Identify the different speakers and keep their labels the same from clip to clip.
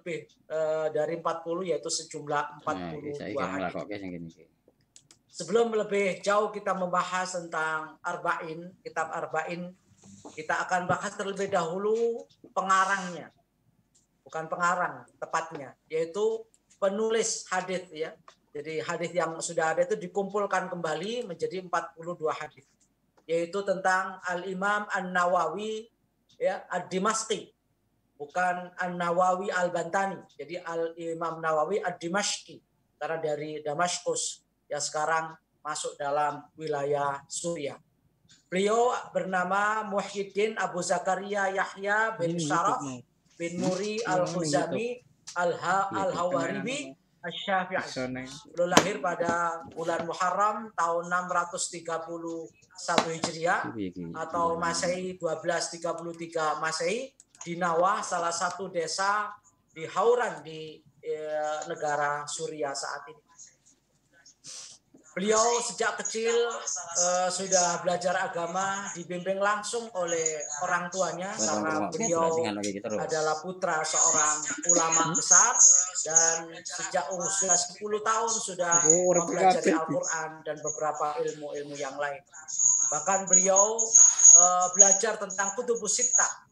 Speaker 1: lebih dari 40, yaitu sejumlah 42 hadits. Sebelum lebih jauh kita membahas tentang Arba'in, kitab Arba'in, kita akan bahas terlebih dahulu pengarangnya. Bukan pengarang tepatnya, yaitu penulis hadits ya. Jadi hadits yang sudah ada itu dikumpulkan kembali menjadi 42 hadits. Yaitu tentang Al-Imam An-Nawawi ya, Ad-Dimashqi. Bukan An-Nawawi Al-Bantani. Jadi Al-Imam Nawawi Ad-Dimashqi. Karena dari Damaskus yang sekarang masuk dalam wilayah Suriah. Beliau bernama Muhyiddin Abu Zakaria Yahya bin Syaraf bin Muri Al-Khuzami Al-Hawaribi Asy-Syafi'i. Beliau lahir pada bulan Muharram tahun 631 Hijriah atau Masehi 1233 Masehi di Nawah, salah satu desa di Hauran di negara Suriah saat ini. Beliau sejak kecil sudah belajar agama, dibimbing langsung oleh orang tuanya karena beliau adalah putra seorang ulama besar dan sejak usia 10 tahun sudah mempelajari Al-Quran dan beberapa ilmu-ilmu yang lain. Bahkan beliau belajar tentang Kutubus Sittah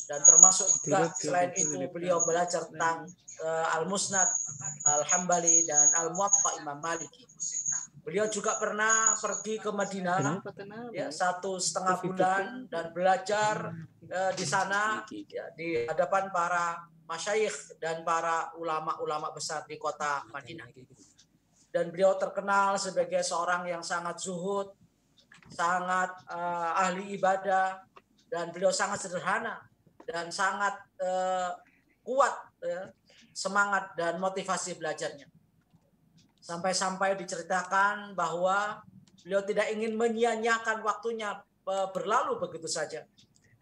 Speaker 1: dan termasuk juga selain itu beliau belajar tentang Al-Musnad, Al-Hambali dan Al-Muwatta Imam Maliki. Beliau juga pernah pergi ke Madinah ya 1,5 bulan dan belajar di sana ya, di hadapan para masyayikh dan para ulama-ulama besar di kota Madinah. Dan beliau terkenal sebagai seorang yang sangat zuhud, sangat ahli ibadah, dan beliau sangat sederhana dan sangat kuat semangat dan motivasi belajarnya. Sampai-sampai diceritakan bahwa beliau tidak ingin menyia-nyiakan waktunya berlalu begitu saja.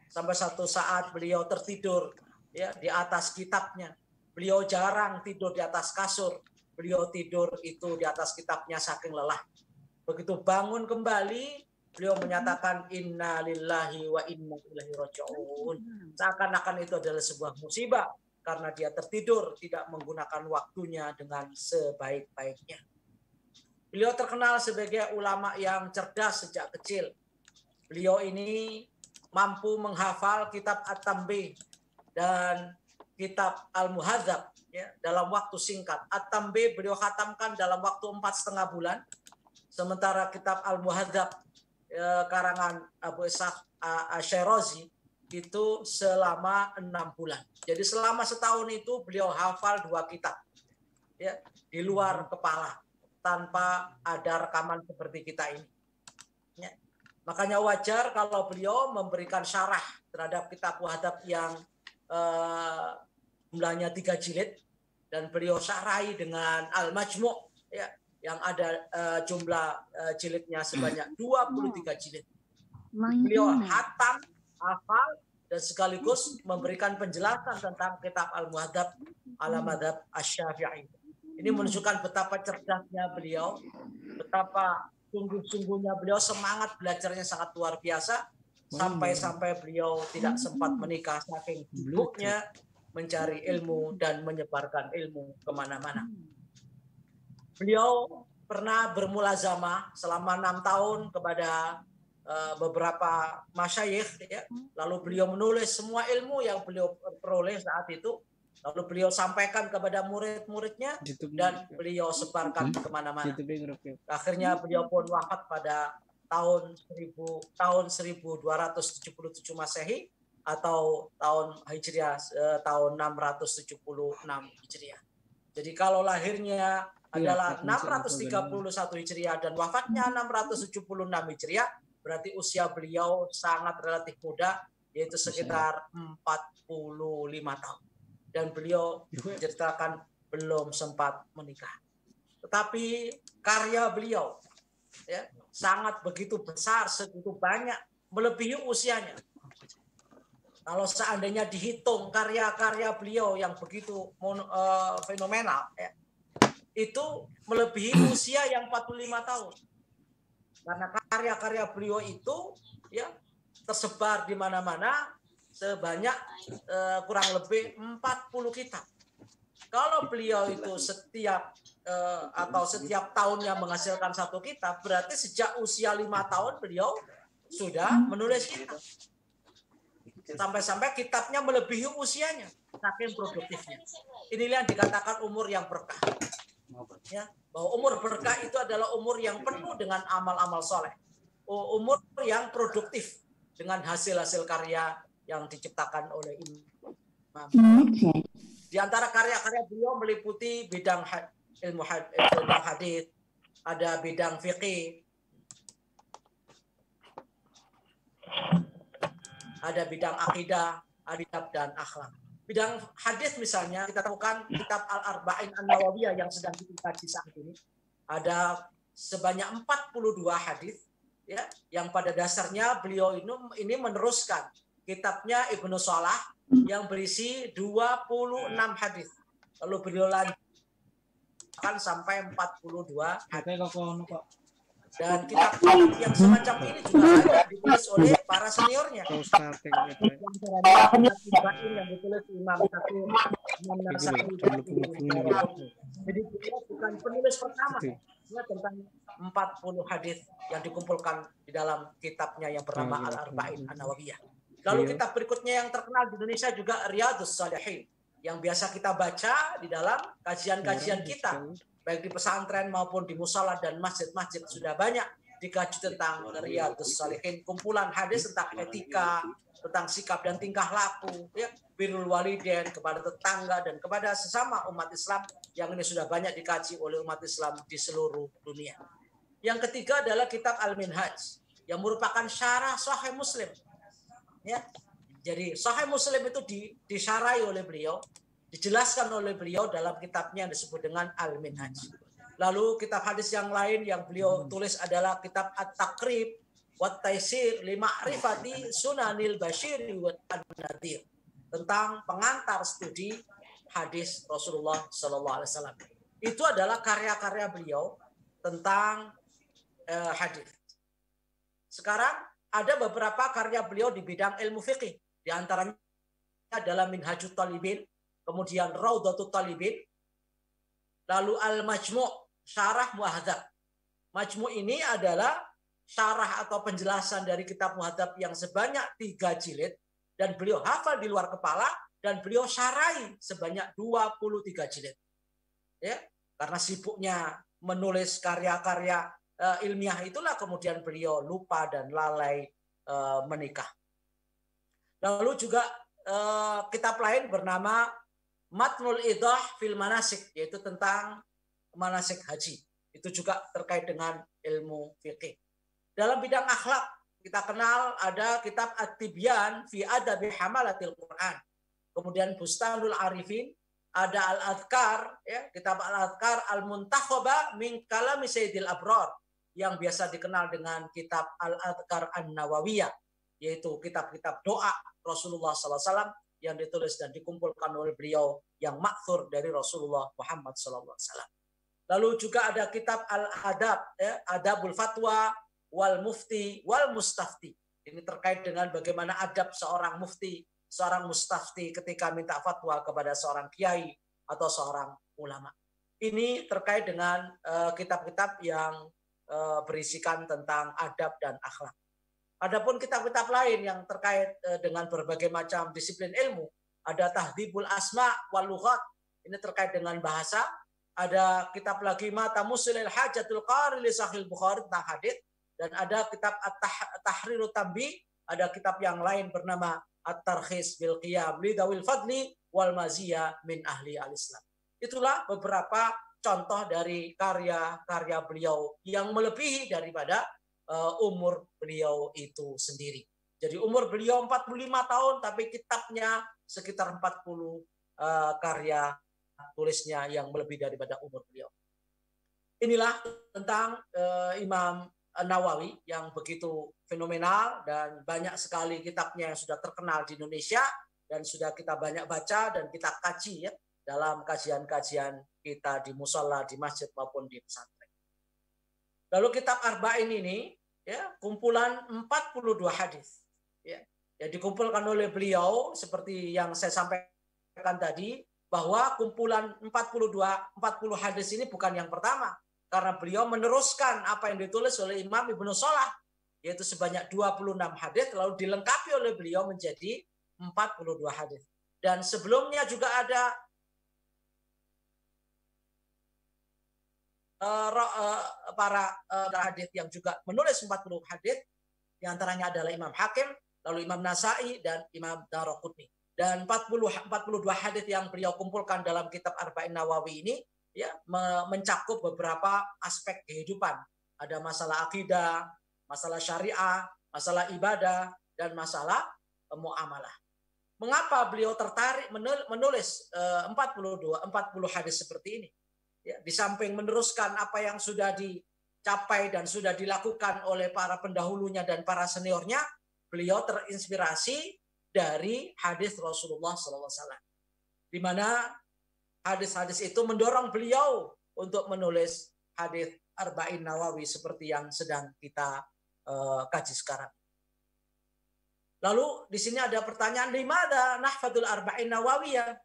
Speaker 1: Sampai satu saat beliau tertidur ya di atas kitabnya. Beliau jarang tidur di atas kasur. Beliau tidur itu di atas kitabnya saking lelah. Begitu bangun kembali, beliau menyatakan inna lillahi wa inna ilaihi raji'un. Seakan-akan itu adalah sebuah musibah. Karena dia tertidur, tidak menggunakan waktunya dengan sebaik-baiknya. Beliau terkenal sebagai ulama yang cerdas sejak kecil. Beliau ini mampu menghafal kitab At-Tanbih dan kitab Al-Muhadzab ya, dalam waktu singkat. At-Tanbih beliau khatamkan dalam waktu 4,5 bulan. Sementara kitab Al-Muhadzab karangan Abu Ishaq Asy-Syirazi itu selama 6 bulan. Jadi selama setahun itu beliau hafal 2 kitab ya, di luar kepala tanpa ada rekaman seperti kita ini. Ya. Makanya wajar kalau beliau memberikan syarah terhadap kitab Muhadzab yang jumlahnya 3 jilid dan beliau syarahi dengan Al-Majmu' ya, yang ada jumlah jilidnya sebanyak 23 jilid. Beliau hatam, hafal, dan sekaligus memberikan penjelasan tentang kitab Al-Muhadzab ala madzhab Asy-Syafi'i. Ini menunjukkan betapa cerdasnya beliau, betapa sungguh-sungguhnya beliau, semangat belajarnya sangat luar biasa, sampai-sampai beliau tidak sempat menikah saking sibuknya mencari ilmu dan menyebarkan ilmu kemana-mana. Beliau pernah bermulazamah selama 6 tahun kepada beberapa masyayikh ya. Lalu beliau menulis semua ilmu yang beliau peroleh saat itu, lalu beliau sampaikan kepada murid-muridnya dan beliau sebarkan kemana-mana. Akhirnya beliau pun wafat pada tahun 1277 Masehi atau tahun Hijriah tahun 676 Hijriah. Jadi kalau lahirnya adalah 631 Hijriah dan wafatnya 676 Hijriah, berarti usia beliau sangat relatif muda, yaitu sekitar 45 tahun. Dan beliau menceritakan belum sempat menikah. Tetapi karya beliau ya, sangat begitu besar, segitu banyak, melebihi usianya. Kalau seandainya dihitung karya-karya beliau yang begitu fenomenal, ya, itu melebihi usia yang 45 tahun. Karena karya-karya beliau itu ya tersebar di mana-mana sebanyak kurang lebih 40 kitab. Kalau beliau itu setiap tahunnya menghasilkan satu kitab, berarti sejak usia 5 tahun beliau sudah menulis kitab. Sampai-sampai kitabnya melebihi usianya, saking produktifnya. Inilah yang dikatakan umur yang berkah. Ya, bahwa umur berkah itu adalah umur yang penuh dengan amal-amal soleh. Umur yang produktif dengan hasil-hasil karya yang diciptakan oleh Imam. Di antara karya-karya beliau meliputi bidang ilmu hadis, ada bidang fikih, ada bidang akidah, adab dan akhlak. Bidang hadis misalnya kita temukan kitab Al-Arba'in An-Nawawiyah yang sedang kita kaji saat ini. Ada sebanyak 42 hadis ya, yang pada dasarnya beliau ini meneruskan kitabnya Ibnu Salah yang berisi 26 hadis. Lalu beliau lanjutkan sampai 42 hadis. Dan kitab yang semacam ini juga ada ditulis oleh para seniornya. Yang ditulis Imam Syafi'i, Imam Nasa'i. Jadi beliau bukan penulis pertama ya, tentang 40 hadis yang dikumpulkan di dalam kitabnya yang bernama Al-Arba'in An-Nawawiyah. Lalu kitab berikutnya yang terkenal di Indonesia juga Riyadhus Shalihin yang biasa kita baca di dalam kajian-kajian kita. Baik di pesantren maupun di musala dan masjid-masjid sudah banyak dikaji tentang Riyadhus Shalihin, kumpulan hadis tentang etika, tentang sikap dan tingkah laku, ya, birrul walidain kepada tetangga dan kepada sesama umat Islam yang ini sudah banyak dikaji oleh umat Islam di seluruh dunia. Yang ketiga adalah kitab Al-Minhaj yang merupakan syarah Sahih Muslim. Ya. Jadi Sahih Muslim itu disyarahi oleh beliau, dijelaskan oleh beliau dalam kitabnya yang disebut dengan Al-Minhaj. Lalu kitab hadis yang lain yang beliau tulis adalah kitab At-Taqrib wa Taisir li Ma'rifati Sunanil Bashiri wa An-Nadhir, tentang pengantar studi hadis Rasulullah sallallahu alaihi wasallam. Itu adalah karya-karya beliau tentang hadis. Sekarang ada beberapa karya beliau di bidang ilmu fikih, di antaranya adalah Minhajut Talibin, kemudian Raudhatut Talibin, lalu Al-Majmu' Syarah Muhadzab. Majmu' ini adalah syarah atau penjelasan dari kitab Muhadzab yang sebanyak 3 jilid dan beliau hafal di luar kepala dan beliau syarahi sebanyak 23 jilid. Ya, karena sibuknya menulis karya-karya ilmiah itulah kemudian beliau lupa dan lalai menikah. Lalu juga kitab lain bernama Matnul Idah fil Manasik, yaitu tentang manasik haji. Itu juga terkait dengan ilmu fikih. Dalam bidang akhlak kita kenal ada kitab At-Tibyan fi Adabi Hamalatil Quran. Kemudian Bustanul Arifin, ada Al-Adhkar, ya, kitab Al-Adhkar Al-Muntakhaba min Kalami Sayyidil Abrar yang biasa dikenal dengan kitab Al-Adhkar An-Nawawiyah, yaitu kitab-kitab doa Rasulullah SAW yang ditulis dan dikumpulkan oleh beliau yang maksur dari Rasulullah Muhammad SAW. Lalu juga ada kitab Al-Adab, ya, Adabul Fatwa wal Mufti wal Mustafti. Ini terkait dengan bagaimana adab seorang mufti, seorang mustafti ketika minta fatwa kepada seorang kiai atau seorang ulama. Ini terkait dengan kitab-kitab yang berisikan tentang adab dan akhlak. Adapun kitab-kitab lain yang terkait dengan berbagai macam disiplin ilmu, ada Tahdhibul Asma wal Lughat, ini terkait dengan bahasa. Ada kitab lagi Mata Musilil Hajatul Qari li Sahih Bukhari tentang hadits, dan ada kitab At-Tahrirut Tanbih, ada kitab yang lain bernama At-Tarkhis bil Qiyam li Dawil Fadli wal Maziyah min Ahli Al-Islam. Itulah beberapa contoh dari karya-karya beliau yang melebihi daripada umur beliau itu sendiri. Jadi umur beliau 45 tahun tapi kitabnya sekitar 40 karya tulisnya yang melebihi daripada umur beliau. Inilah tentang Imam Nawawi yang begitu fenomenal dan banyak sekali kitabnya yang sudah terkenal di Indonesia dan sudah kita banyak baca dan kita kaji ya dalam kajian-kajian kita di musala, di masjid maupun di pesantren. Lalu kitab Arba'in ini ya kumpulan 42 hadis ya yang dikumpulkan oleh beliau seperti yang saya sampaikan tadi bahwa kumpulan 40 hadis ini bukan yang pertama, karena beliau meneruskan apa yang ditulis oleh Imam Ibnu Shalah, yaitu sebanyak 26 hadis, lalu dilengkapi oleh beliau menjadi 42 hadis. Dan sebelumnya juga ada para hadis yang juga menulis 40 hadis, di antaranya adalah Imam Hakim, lalu Imam Nasai, dan Imam Daraqutni. Dan 42 hadis yang beliau kumpulkan dalam kitab Arba'in Nawawi ini ya mencakup beberapa aspek kehidupan. Ada masalah akidah, masalah syariah, masalah ibadah, dan masalah muamalah. Mengapa beliau tertarik menulis 40 hadis seperti ini? Ya, di samping meneruskan apa yang sudah dicapai dan sudah dilakukan oleh para pendahulunya dan para seniornya, beliau terinspirasi dari hadis Rasulullah SAW, di mana hadis-hadis itu mendorong beliau untuk menulis hadis Arba'in Nawawi seperti yang sedang kita kaji sekarang. Lalu di sini ada pertanyaan, di mana nahfadul Arba'in Nawawiyah?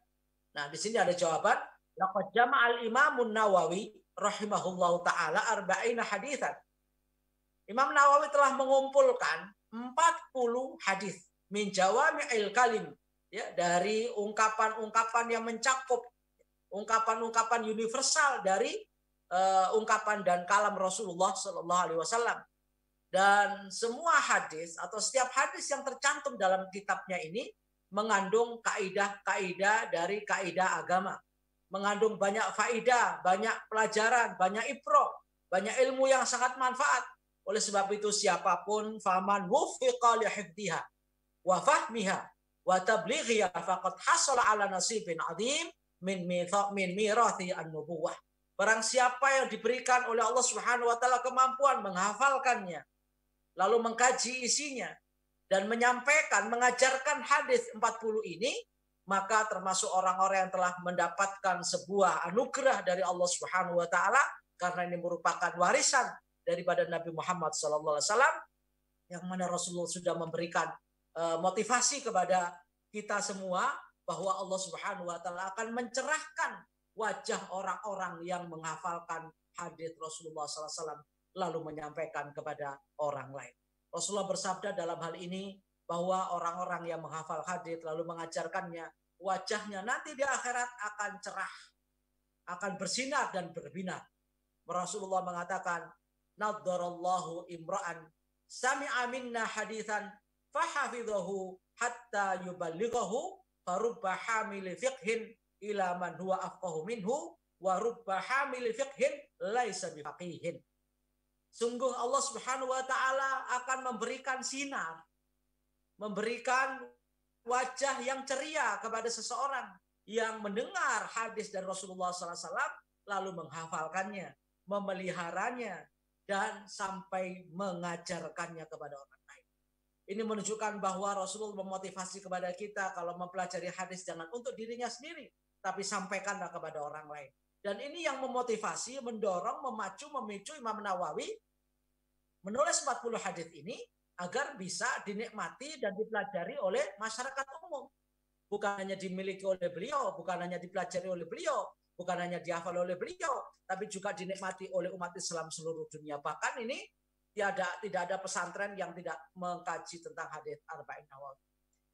Speaker 1: Nah, di sini ada jawaban. Laqad jama'al Imamun Nawawi rahimahullahu taala arba'ina haditsan. Imam Nawawi telah mengumpulkan 40 hadis min jawami'il kalim, ya, dari ungkapan-ungkapan yang mencakup ungkapan-ungkapan universal dari ungkapan dan kalam Rasulullah Shallallahu Alaihi Wasallam. Dan semua hadis atau setiap hadis yang tercantum dalam kitabnya ini mengandung kaidah-kaidah dari kaidah agama, mengandung banyak faidah, banyak pelajaran, banyak ibroh, banyak ilmu yang sangat manfaat. Oleh sebab itu siapapun faman wufiqa li hifdhiha wa fahmiha wa tablighiha faqad hasala ala nasibin adzim min mirathi an-nubuwah. Barang siapa yang diberikan oleh Allah Subhanahu wa taala kemampuan menghafalkannya, lalu mengkaji isinya dan menyampaikan, mengajarkan hadis 40 ini, maka termasuk orang-orang yang telah mendapatkan sebuah anugerah dari Allah Subhanahu wa taala, karena ini merupakan warisan daripada Nabi Muhammad SAW, yang mana Rasulullah sudah memberikan motivasi kepada kita semua bahwa Allah Subhanahu wa taala akan mencerahkan wajah orang-orang yang menghafalkan hadis Rasulullah SAW lalu menyampaikan kepada orang lain. Rasulullah bersabda dalam hal ini bahwa orang-orang yang menghafal hadis lalu mengajarkannya, wajahnya nanti di akhirat akan cerah, akan bersinar dan berbinar. Rasulullah mengatakan, naddarallahu imra'an sami'a minna hadithan fahafidhahu hatta yuballighahu farubba hamili fiqhin ila man huwa afqahu minhu wa rubba hamili fiqhin laisa bifaqihin. Sungguh Allah Subhanahu wa taala akan memberikan sinar, memberikan wajah yang ceria kepada seseorang yang mendengar hadis dari Rasulullah SAW lalu menghafalkannya, memeliharanya, dan sampai mengajarkannya kepada orang lain. Ini menunjukkan bahwa Rasulullah memotivasi kepada kita kalau mempelajari hadis jangan untuk dirinya sendiri, tapi sampaikanlah kepada orang lain. Dan ini yang memotivasi, mendorong, memacu, memicu Imam Nawawi menulis 40 hadis ini agar bisa dinikmati dan dipelajari oleh masyarakat umum. Bukan hanya dimiliki oleh beliau, bukan hanya dipelajari oleh beliau, bukan hanya dihafal oleh beliau, tapi juga dinikmati oleh umat Islam seluruh dunia. Bahkan ini tidak ada pesantren yang tidak mengkaji tentang hadis Arba'in Nawawi.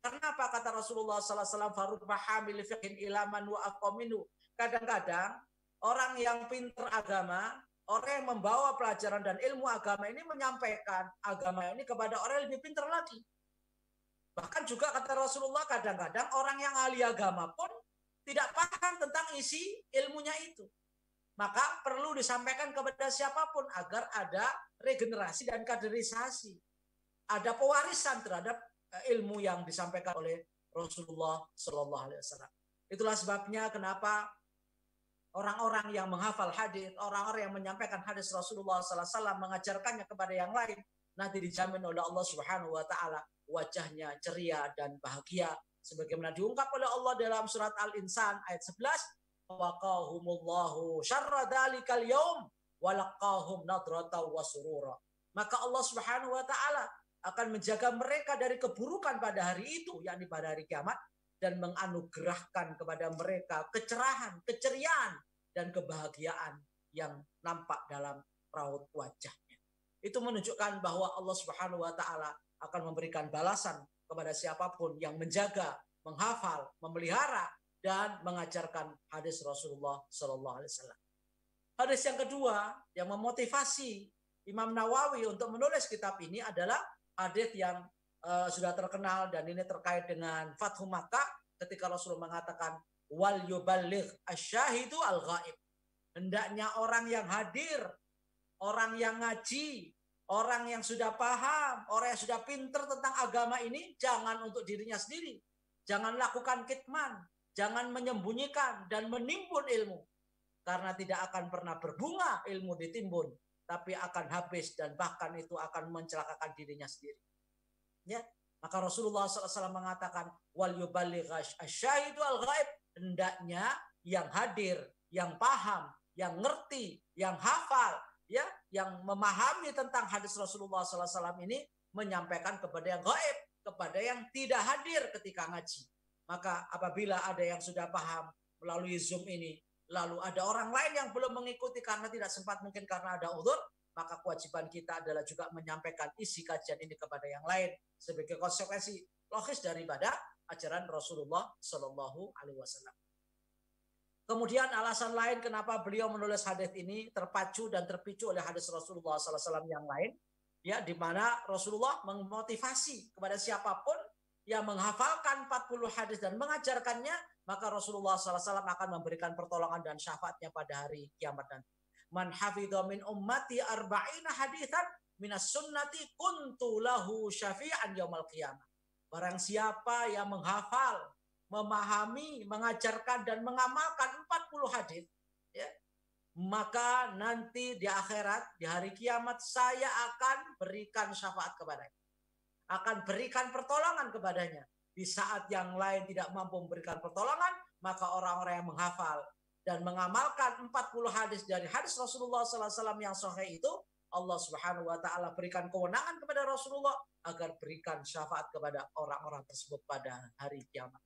Speaker 1: Karena apa kata Rasulullah SAW, farubba hamil fiqhin ilaman wa aqaminu. Kadang-kadang orang yang pintar agama, orang yang membawa pelajaran dan ilmu agama ini menyampaikan agama ini kepada orang yang lebih pintar lagi. Bahkan juga kata Rasulullah, kadang-kadang orang yang ahli agama pun tidak paham tentang isi ilmunya itu. Maka perlu disampaikan kepada siapapun agar ada regenerasi dan kaderisasi. Ada pewarisan terhadap ilmu yang disampaikan oleh Rasulullah Sallallahu Alaihi Wasallam. Itulah sebabnya kenapa orang-orang yang menghafal hadis, orang-orang yang menyampaikan hadis Rasulullah Sallallahu Alaihi Wasallam, mengajarkannya kepada yang lain, nanti dijamin oleh Allah Subhanahu Wa Taala wajahnya ceria dan bahagia, sebagaimana diungkap oleh Allah dalam surat Al-Insan ayat 11, waqahumullahu syarra dzalikal yaum walaqahum nadratan wa surura. Maka Allah Subhanahu wa taala akan menjaga mereka dari keburukan pada hari itu, yakni pada hari kiamat, dan menganugerahkan kepada mereka kecerahan, keceriaan, dan kebahagiaan yang nampak dalam raut wajahnya. Itu menunjukkan bahwa Allah Subhanahu wa taala akan memberikan balasan kepada siapapun yang menjaga, menghafal, memelihara dan mengajarkan hadis Rasulullah sallallahu alaihi wasallam. Hadis yang kedua yang memotivasi Imam Nawawi untuk menulis kitab ini adalah hadis yang sudah terkenal, dan ini terkait dengan Fathu Makkah ketika Rasulullah mengatakan wal yuballigh asyahidu al-ghaib. Hendaknya orang yang hadir, orang yang ngaji, orang yang sudah paham, orang yang sudah pinter tentang agama ini, jangan untuk dirinya sendiri. Jangan lakukan kitman, jangan menyembunyikan dan menimbun ilmu. Karena tidak akan pernah berbunga ilmu ditimbun, tapi akan habis dan bahkan itu akan mencelakakan dirinya sendiri. Ya, maka Rasulullah SAW mengatakan wal yuballigh asyahidu al-ghaib. Hendaknya yang hadir, yang paham, yang ngerti, yang hafal, ya, yang memahami tentang hadis Rasulullah SAW ini menyampaikan kepada yang gaib, kepada yang tidak hadir ketika ngaji. Maka apabila ada yang sudah paham melalui Zoom ini, lalu ada orang lain yang belum mengikuti karena tidak sempat, mungkin karena ada uzur, maka kewajiban kita adalah juga menyampaikan isi kajian ini kepada yang lain sebagai konsekuensi logis daripada ajaran Rasulullah Shallallahu Alaihi Wasallam. Kemudian alasan lain kenapa beliau menulis hadis ini terpacu dan terpicu oleh hadis Rasulullah SAW yang lain, ya, di mana Rasulullah memotivasi kepada siapapun yang menghafalkan 40 hadis dan mengajarkannya, maka Rasulullah SAW akan memberikan pertolongan dan syafaatnya pada hari kiamat nanti. Man hafidha min ummati arba'ina haditsan minas sunnati kuntu lahu syafi'an yaumal qiyamah. Barang siapa yang menghafal, memahami, mengajarkan dan mengamalkan 40 hadis, ya, maka nanti di akhirat, di hari kiamat, saya akan berikan syafaat kepadanya, akan berikan pertolongan kepadanya. Di saat yang lain tidak mampu memberikan pertolongan, maka orang-orang yang menghafal dan mengamalkan 40 hadis dari hadis Rasulullah SAW yang sahih itu, Allah Subhanahu wa taala berikan kewenangan kepada Rasulullah agar berikan syafaat kepada orang-orang tersebut pada hari kiamat.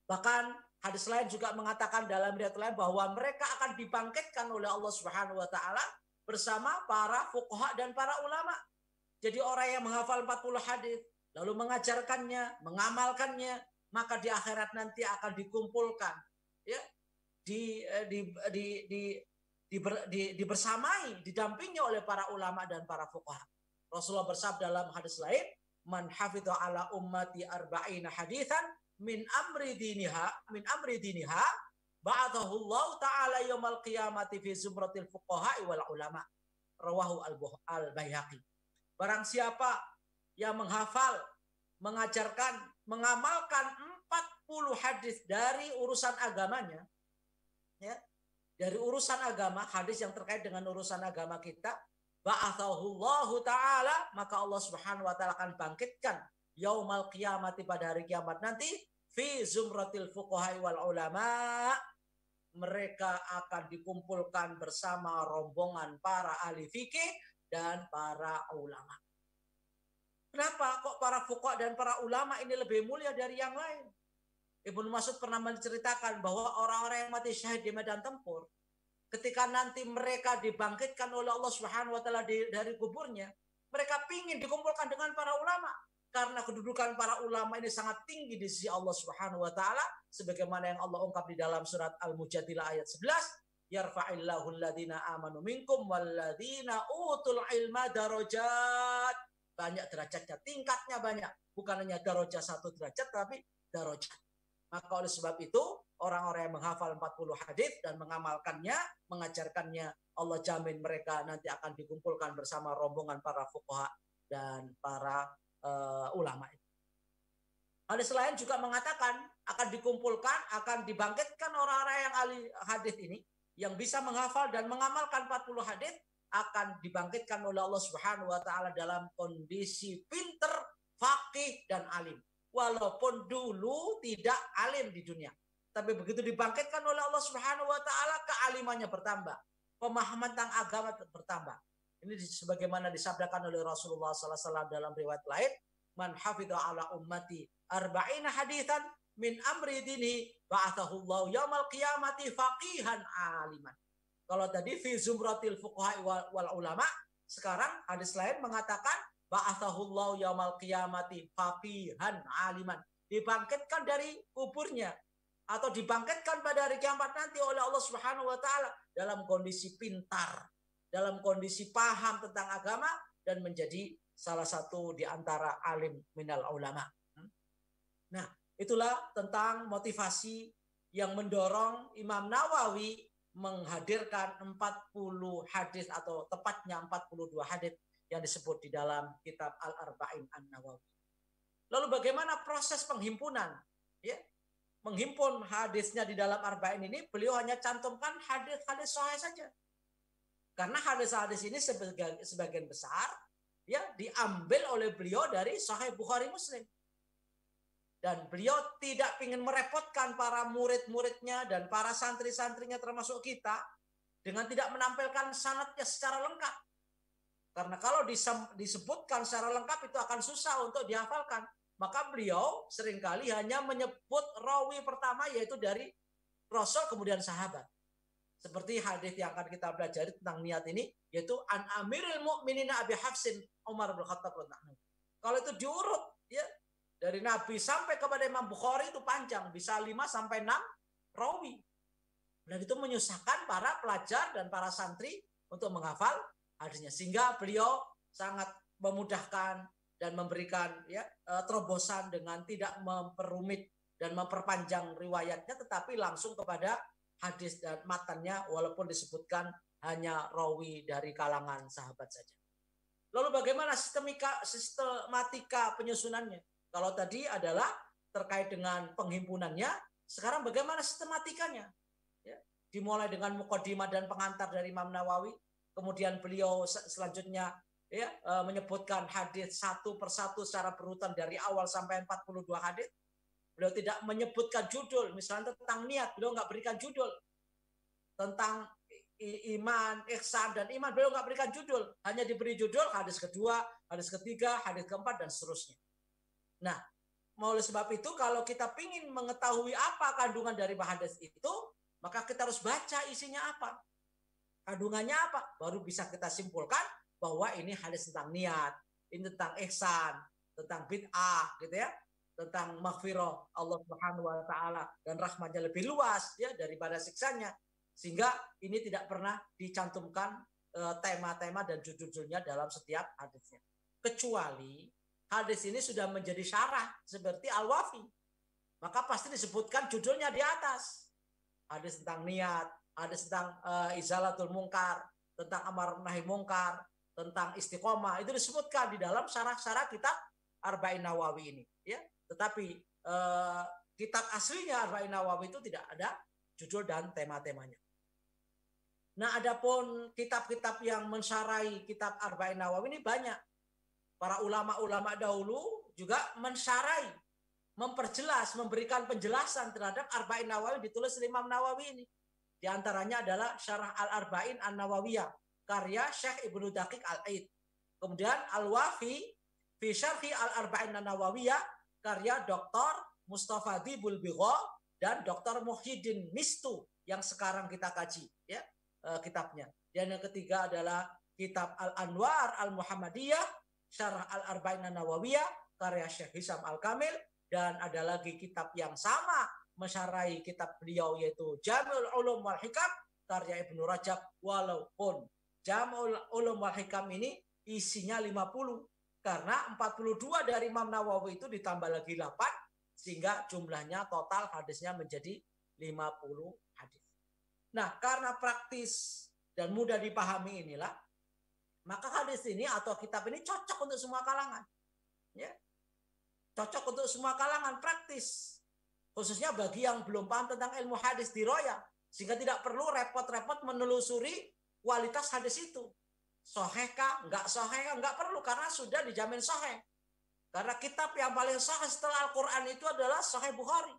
Speaker 1: Bahkan hadis lain juga mengatakan dalam riwayat lain bahwa mereka akan dibangkitkan oleh Allah Subhanahu wa taala bersama para fuqaha dan para ulama. Jadi orang yang menghafal 40 hadis lalu mengajarkannya, mengamalkannya, maka di akhirat nanti akan dikumpulkan, ya, dibersamai, didampingi oleh para ulama dan para fuqaha. Rasulullah bersabda dalam hadis lain, man hafidha ala ummati arba'ina haditsan min amri diniha ba'athahu Allah ta'ala yaumal qiyamati fi zumratil fuqaha wal ulama. Rawahu al-Baihaqi. Barang siapa yang menghafal, mengajarkan, mengamalkan 40 hadis dari urusan agamanya, ya, dari urusan agama, hadis yang terkait dengan urusan agama kita, ba'athahu Allah ta'ala, maka Allah Subhanahu wa taala akan bangkitkan yaumal qiyamati pada hari kiamat nanti fi zumratil fuqaha wal ulama. Mereka akan dikumpulkan bersama rombongan para ahli fikih dan para ulama. Kenapa kok para fuqaha dan para ulama ini lebih mulia dari yang lain? Ibnu Mas'ud pernah menceritakan bahwa orang-orang yang mati syahid di medan tempur, ketika nanti mereka dibangkitkan oleh Allah Subhanahu wa taala dari kuburnya, mereka ingin dikumpulkan dengan para ulama. Karena kedudukan para ulama ini sangat tinggi di sisi Allah Subhanahu wa taala, sebagaimana yang Allah ungkap di dalam surat Al-Mujadilah ayat 11, yarfa'illahu alladhina amanu minkum walladhina utul ilma darajat. Banyak derajatnya, tingkatnya banyak, bukan hanya darajat 1 derajat tapi darajat. Maka oleh sebab itu, orang-orang yang menghafal 40 hadis dan mengamalkannya, mengajarkannya, Allah jamin mereka nanti akan dikumpulkan bersama rombongan para fuqaha dan para ulama. Hadis lain juga mengatakan akan dikumpulkan, akan dibangkitkan orang-orang yang ahli hadis ini, yang bisa menghafal dan mengamalkan 40 hadis, akan dibangkitkan oleh Allah Subhanahu wa taala dalam kondisi pinter, faqih dan alim. Walaupun dulu tidak alim di dunia, tapi begitu dibangkitkan oleh Allah Subhanahu wa taala, kealimannya bertambah, pemahaman tentang agama bertambah. Ini sebagaimana disabdakan oleh Rasulullah SAW dalam riwayat lain, man hafidha ala ummati arba'ina haditsan min amri dini ba'athahu Allah yaumal qiyamati faqihan aliman. Kalau tadi fi zumratil fuqaha wal ulama, sekarang hadis lain mengatakan ba'athahu Allah yaumal qiyamati faqihan aliman. Dibangkitkan dari kuburnya atau dibangkitkan pada hari kiamat nanti oleh Allah Subhanahu wa taala dalam kondisi pintar, dalam kondisi paham tentang agama dan menjadi salah satu di antara alim minal ulama. Nah, itulah tentang motivasi yang mendorong Imam Nawawi menghadirkan 40 hadis atau tepatnya 42 hadis yang disebut di dalam kitab Al-Arba'in An-Nawawi. Lalu bagaimana proses penghimpunan? Ya, menghimpun hadisnya di dalam Arba'in ini, beliau hanya cantumkan hadis-hadis sahih saja. Karena hadis-hadis ini sebagian besar ya diambil oleh beliau dari Sahih Bukhari Muslim. Dan beliau tidak ingin merepotkan para murid-muridnya dan para santri-santrinya termasuk kita dengan tidak menampilkan sanadnya secara lengkap. Karena kalau disebutkan secara lengkap itu akan susah untuk dihafalkan. Maka beliau seringkali hanya menyebut rawi pertama yaitu dari Rasul kemudian sahabat. Seperti hadis yang akan kita pelajari tentang niat ini yaitu an Amirul Mukminin Abi Hafsin Umar bin Khattab radhiyallahu anhu. Kalau itu diurut ya dari Nabi sampai kepada Imam Bukhari itu panjang, bisa 5 sampai 6 rawi. Dan itu menyusahkan para pelajar dan para santri untuk menghafal hadisnya sehingga beliau sangat memudahkan dan memberikan ya terobosan dengan tidak memperumit dan memperpanjang riwayatnya tetapi langsung kepada hadis dan matannya walaupun disebutkan hanya rawi dari kalangan sahabat saja. Lalu bagaimana sistematika penyusunannya? Kalau tadi adalah terkait dengan penghimpunannya, sekarang bagaimana sistematikanya? Ya, dimulai dengan muqaddimah dan pengantar dari Imam Nawawi, kemudian beliau selanjutnya ya menyebutkan hadis satu persatu secara berurutan dari awal sampai 42 hadis. Beliau tidak menyebutkan judul, misalnya tentang niat, beliau nggak berikan judul. Tentang iman, ihsan dan iman, beliau nggak berikan judul, hanya diberi judul hadis kedua, hadis ketiga, hadis keempat dan seterusnya. Nah, oleh sebab itu kalau kita ingin mengetahui apa kandungan dari hadis itu, maka kita harus baca isinya apa, kandungannya apa, baru bisa kita simpulkan bahwa ini hadis tentang niat, ini tentang ihsan, tentang bid'ah, gitu ya, tentang maghfirah Allah Subhanahu wa taala dan rahmatnya lebih luas ya daripada siksanya. Sehingga ini tidak pernah dicantumkan tema-tema dan judul-judulnya dalam setiap hadisnya. Kecuali hadis ini sudah menjadi syarah seperti Al-Wafi. Maka pasti disebutkan judulnya di atas. Hadis tentang niat, hadis tentang izalatul mungkar, tentang amar nahi mungkar, tentang istiqomah, itu disebutkan di dalam syarah-syarah kitab Arba'in Nawawi ini. Ya. Tetapi kitab aslinya Arba'in Nawawi itu tidak ada judul dan tema-temanya. Nah, adapun kitab-kitab yang mensyarahi kitab Arba'in Nawawi ini banyak. Para ulama-ulama dahulu juga mensyarahi, memperjelas, memberikan penjelasan terhadap Arba'in Nawawi ditulis oleh Imam Nawawi ini. Di antaranya adalah Syarah Al-Arba'in An-Nawawiyah karya Syekh Ibnu Daqiq Al-Aid. Kemudian Al-Wafi fi Syarhi Al-Arba'in An-Nawawiyah karya Dr. Mustafa Dibul Bigha dan Dr. Muhyiddin Mistu yang sekarang kita kaji ya kitabnya. Dan yang ketiga adalah kitab Al-Anwar Al-Muhammadiyah Syarah Al-Arba'in An-Nawawiyah karya Syekh Hisam Al-Kamil, dan ada lagi kitab yang sama mensyarahi kitab beliau yaitu Jami'ul Ulum wal Hikam karya Ibnu Rajab, walaupun Jami'ul Ulum wal Hikam ini isinya 50 karena 42 dari Imam Nawawi itu ditambah lagi 8 sehingga jumlahnya total hadisnya menjadi 50 hadis. Nah, karena praktis dan mudah dipahami inilah, maka hadis ini atau kitab ini cocok untuk semua kalangan. Ya. Cocok untuk semua kalangan, praktis. Khususnya bagi yang belum paham tentang ilmu hadis diroya, sehingga tidak perlu repot-repot menelusuri kualitas hadis itu. Sahihkah, enggak sahihkah, enggak perlu karena sudah dijamin sahih. Karena kitab yang paling sahih setelah Al-Qur'an itu adalah Sahih Bukhari.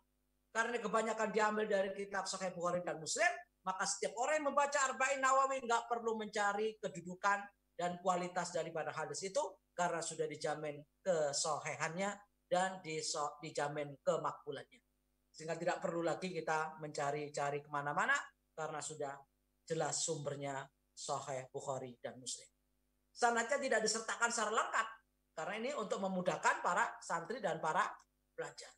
Speaker 1: Karena kebanyakan diambil dari kitab Sahih Bukhari dan Muslim, maka setiap orang yang membaca Arba'in Nawawi enggak perlu mencari kedudukan dan kualitas daripada hadis itu karena sudah dijamin kesahihannya dan dijamin kemakbulannya. Sehingga tidak perlu lagi kita mencari-cari kemana-mana karena sudah jelas sumbernya Sahih Bukhari dan Muslim. Sanadnya tidak disertakan secara lengkap karena ini untuk memudahkan para santri dan para pelajar.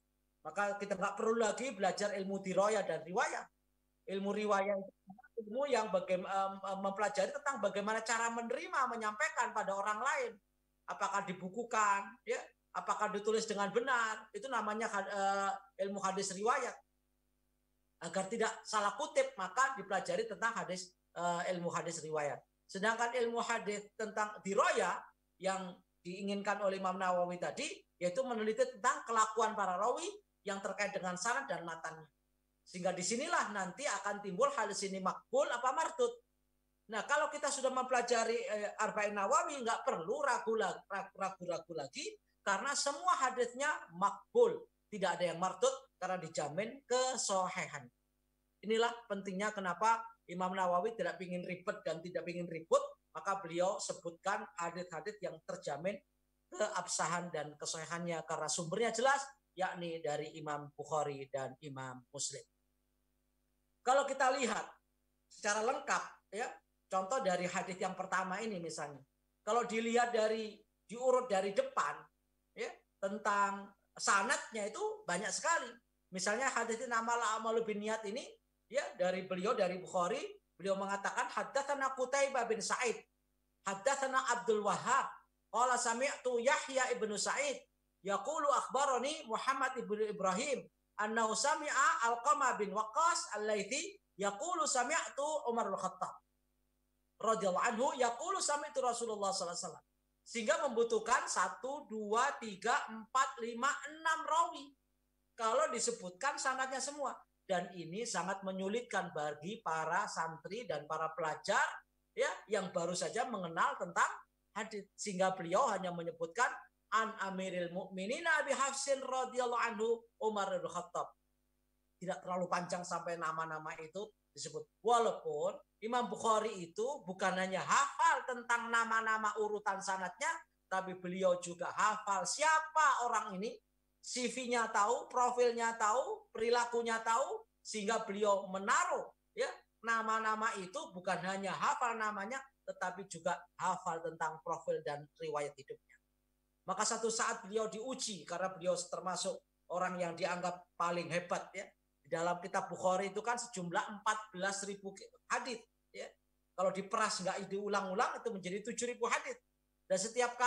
Speaker 1: Maka kita nggak perlu lagi belajar ilmu dirayah dan riwayat. Ilmu riwayat itu ilmu yang mempelajari tentang bagaimana cara menerima, menyampaikan pada orang lain. Apakah dibukukan, ya, apakah ditulis dengan benar, itu namanya ilmu hadis riwayat. Agar tidak salah kutip, maka dipelajari tentang ilmu hadis riwayat. Sedangkan ilmu hadis tentang dirayah yang diinginkan oleh Imam Nawawi tadi, yaitu meneliti tentang kelakuan para rawi yang terkait dengan sanad dan matannya. Sehingga disinilah nanti akan timbul hadis ini makbul apa mardud. Nah, kalau kita sudah mempelajari Arba'in Nawawi, nggak perlu ragu-ragu lagi, karena semua hadisnya makbul. Tidak ada yang mardud, karena dijamin kesohihan. Inilah pentingnya kenapa Imam Nawawi tidak ingin ribet dan tidak ingin ribut, maka beliau sebutkan hadis-hadis yang terjamin keabsahan dan kesohihannya, karena sumbernya jelas, yakni dari Imam Bukhari dan Imam Muslim. Kalau kita lihat secara lengkap, ya, contoh dari hadis yang pertama ini misalnya, kalau dilihat diurut dari depan, ya, tentang sanadnya itu banyak sekali. Misalnya hadis Innamal a'malu binniyat ini, ya, dari Bukhari, beliau mengatakan haddatsana Qutaibah bin Sa'id, haddatsana Abdul Wahhab, qala sami'tu Yahya ibnu Sa'id yaqulu akhbarani Muhammad ibnu Ibrahim annahu sami'a Alqamah bin Waqqas al-Laitsi yaqulu sami'tu Umar al-Khattab radhiyallahu anhu yaqulu sami'tu Rasulullah sallallahu alaihi wasallam. Sehingga membutuhkan 1, 2, 3, 4, 5, 6 rawi kalau disebutkan sanadnya semua. Dan ini sangat menyulitkan bagi para santri dan para pelajar, ya, yang baru saja mengenal tentang hadis. Sehingga beliau hanya menyebutkan an Amiril Mukminin Abi Hafsin radhiyallahu anhu Umar bin Khattab. Tidak terlalu panjang sampai nama-nama itu disebut. Walaupun Imam Bukhari itu bukan hanya hafal tentang nama-nama urutan sanadnya, tapi beliau juga hafal siapa orang ini, CV-nya tahu, profilnya tahu, perilakunya tahu, sehingga beliau menaruh, ya, nama-nama itu bukan hanya hafal namanya, tetapi juga hafal tentang profil dan riwayat hidupnya. Maka satu saat beliau diuji karena beliau termasuk orang yang dianggap paling hebat, ya. Di dalam kitab Bukhari itu kan sejumlah 14.000 hadis, ya. Kalau diperas nggak diulang-ulang itu menjadi 7.000 hadis. Dan setiap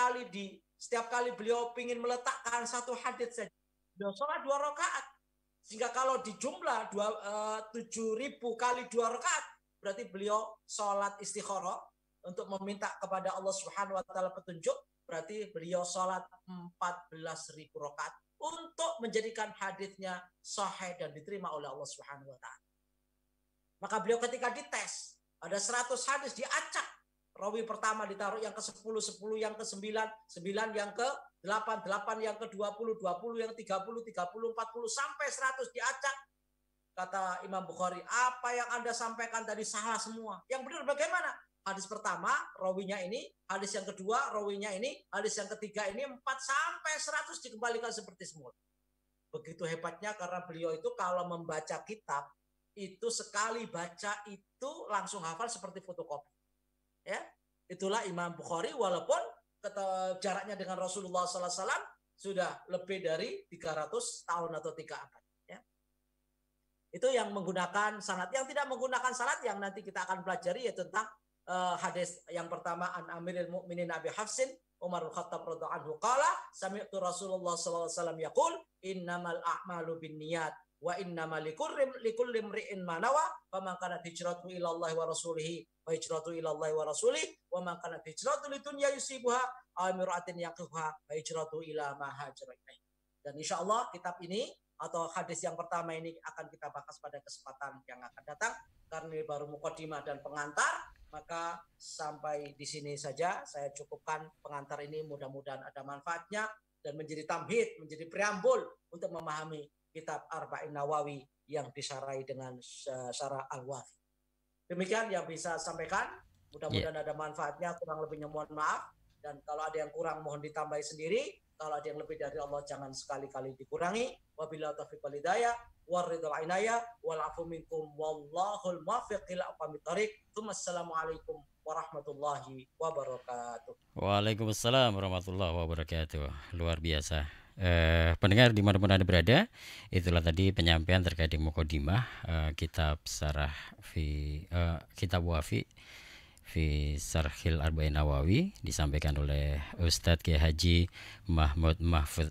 Speaker 1: kali beliau ingin meletakkan satu hadis saja, beliau sholat 2 rakaat. Sehingga kalau dijumlah 7.000 kali 2 rakaat, berarti beliau sholat istikharah untuk meminta kepada Allah Subhanahu wa taala petunjuk, berarti beliau sholat 14.000 rakaat untuk menjadikan hadisnya sahih dan diterima oleh Allah Subhanahu wa taala. Maka beliau ketika dites, ada 100 hadis diacak. Rawi pertama ditaruh yang ke-10, 10 yang ke-9, 9 yang ke-8, 8 yang ke-20, 20 yang 30, 30, 40 sampai 100 diacak. Kata Imam Bukhari, apa yang Anda sampaikan tadi salah semua. Yang benar bagaimana? Hadis pertama, rawinya ini, hadis yang kedua, rawinya ini, hadis yang ketiga ini, 4 sampai 100 dikembalikan seperti semula. Begitu hebatnya karena beliau itu kalau membaca kitab, itu sekali baca itu langsung hafal seperti fotokopi. Ya, itulah Imam Bukhari, walaupun jaraknya dengan Rasulullah SAW sudah lebih dari 300 tahun atau 3 abad. Ya. Itu yang menggunakan sanad. Yang tidak menggunakan sanad yang nanti kita akan pelajari yaitu tentang hadis yang pertama an Amiril Mukminin Abi Hafsin Umar bin Khattab radhiyallahu anhu qala sami'tu Rasulullah sallallahu alaihi wasallam yaqul innamal a'malu binniyat wa innamal likulli imri'in ma nawa faman kanat hijratuhu ila Allah wa rasulih wa hijratuhu ila Allah wa rasulih wa man kanat hijratuhu lidunya yusibuha aw imra'atin yaqifuha wa hijratuhu ila ma hajara ilaih. Dan insyaallah kitab ini atau hadis yang pertama ini akan kita bahas pada kesempatan yang akan datang karena ini baru mukadimah dan pengantar. Maka sampai di sini saja saya cukupkan pengantar ini, mudah-mudahan ada manfaatnya dan menjadi tamhid, menjadi preambul untuk memahami kitab Arba'in Nawawi yang disarai dengan syarah Al-Wafi. Demikian yang bisa sampaikan, mudah-mudahan ada manfaatnya, kurang lebihnya mohon maaf, dan kalau ada yang kurang mohon ditambahi sendiri. Kalau ada yang lebih dari Allah jangan sekali-kali dikurangi. Wabillahi taufiq wal hidayah waridul inayah wal afu minkum wallahul muwaffiq ila aqwamit thoriq. Assalamualaikum warahmatullahi wabarakatuh.
Speaker 2: Waalaikumsalam warahmatullahi wabarakatuh. Luar biasa. Pendengar dimanapun Anda berada, itulah tadi penyampaian terkait dengan Muqaddimah kitab Sarah kitab Wafi fi Sarhil Arba'in Nawawi, disampaikan oleh Ustadz Kiai Haji Mahmud Mahfud